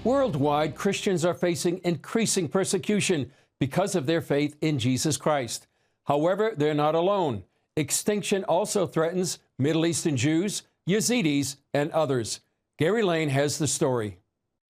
Worldwide, Christians are facing increasing persecution because of their faith in Jesus Christ. However, they're not alone. Extinction also threatens Middle Eastern Jews, Yazidis, and others. Gary Lane has the story.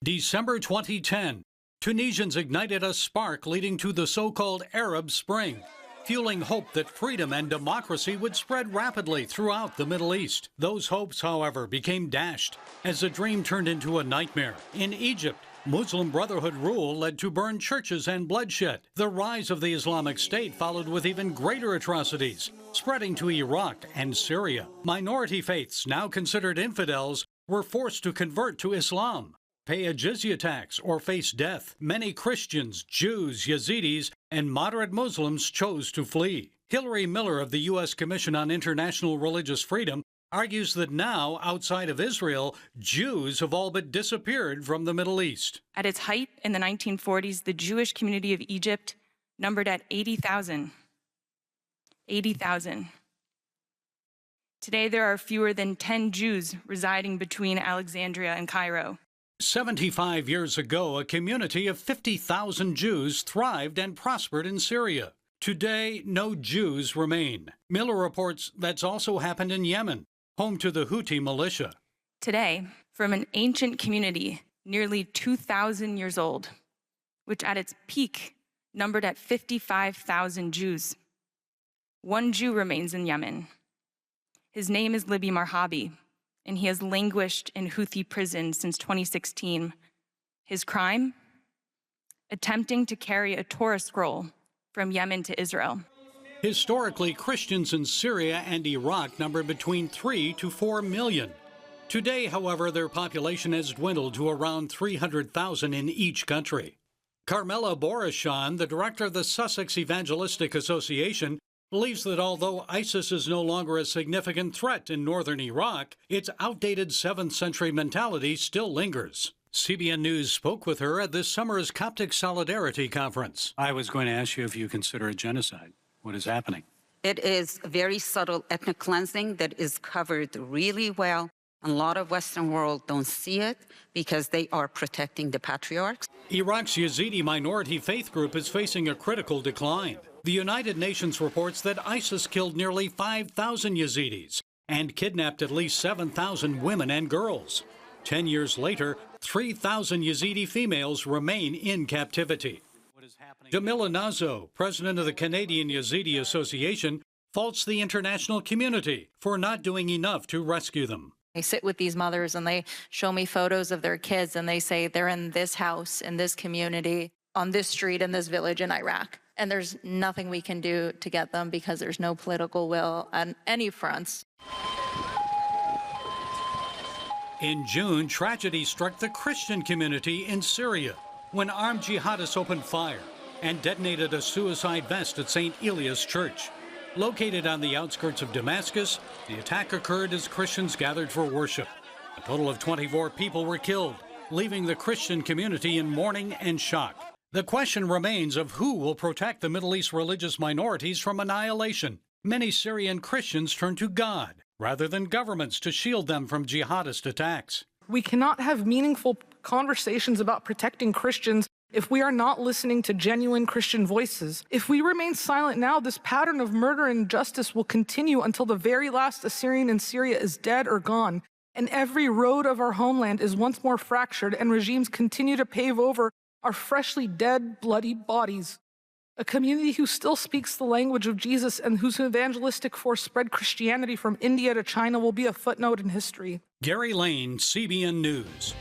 December 2010, Tunisians ignited a spark leading to the so-called Arab Spring, fueling hope that freedom and democracy would spread rapidly throughout the Middle East. Those hopes, however, became dashed as the dream turned into a nightmare. In Egypt, Muslim Brotherhood rule led to burned churches and bloodshed. The rise of the Islamic State followed with even greater atrocities, spreading to Iraq and Syria. Minority faiths, now considered infidels, were forced to convert to Islam, pay a jizya tax, or face death. Many Christians, Jews, Yazidis, and moderate Muslims chose to flee. Hillary Miller of the U.S. Commission on International Religious Freedom argues that now, outside of Israel, Jews have all but disappeared from the Middle East. At its height in the 1940s, the Jewish community of Egypt numbered at 80,000. 80,000. Today, there are fewer than 10 Jews residing between Alexandria and Cairo. 75 years ago, a community of 50,000 Jews thrived and prospered in Syria. Today, no Jews remain. Miller reports that's also happened in Yemen, home to the Houthi militia. Today, from an ancient community nearly 2,000 years old, which at its peak numbered at 55,000 Jews, one Jew remains in Yemen. His name is Libby Marhabi, and he has languished in Houthi prison since 2016. His crime? Attempting to carry a Torah scroll from Yemen to Israel. Historically, Christians in Syria and Iraq numbered between 3 to 4 million. Today, however, their population has dwindled to around 300,000 in each country. Carmela Borishan, the director of the Sussex Evangelistic Association, believes that although ISIS is no longer a significant threat in northern Iraq, its outdated 7th century mentality still lingers. CBN News spoke with her at this summer's Coptic Solidarity Conference. I was going to ask you if you consider it genocide. What is happening? It is very subtle ethnic cleansing that is covered really well. A lot of Western world don't see it because they are protecting the patriarchs. Iraq's Yazidi minority faith group is facing a critical decline. The United Nations reports that ISIS killed nearly 5,000 Yazidis and kidnapped at least 7,000 women and girls. 10 years later, 3,000 Yazidi females remain in captivity. Jamila Nazo, president of the Canadian Yazidi Association, faults the international community for not doing enough to rescue them. I sit with these mothers and they show me photos of their kids and they say they're in this house, in this community, on this street, in this village in Iraq. And there's nothing we can do to get them because there's no political will on any fronts. In June, tragedy struck the Christian community in Syria when armed jihadists opened fire and detonated a suicide vest at St. Elias Church. Located on the outskirts of Damascus, the attack occurred as Christians gathered for worship. A total of 24 people were killed, leaving the Christian community in mourning and shock. The question remains of who will protect the Middle East religious minorities from annihilation. Many Syrian Christians turn to God rather than governments to shield them from jihadist attacks. We cannot have meaningful conversations about protecting Christians if we are not listening to genuine Christian voices. If we remain silent now, this pattern of murder and injustice will continue until the very last Assyrian in Syria is dead or gone, and every road of our homeland is once more fractured and regimes continue to pave over our freshly dead, bloody bodies. A community who still speaks the language of Jesus and whose evangelistic force spread Christianity from India to China will be a footnote in history. Gary Lane, CBN News.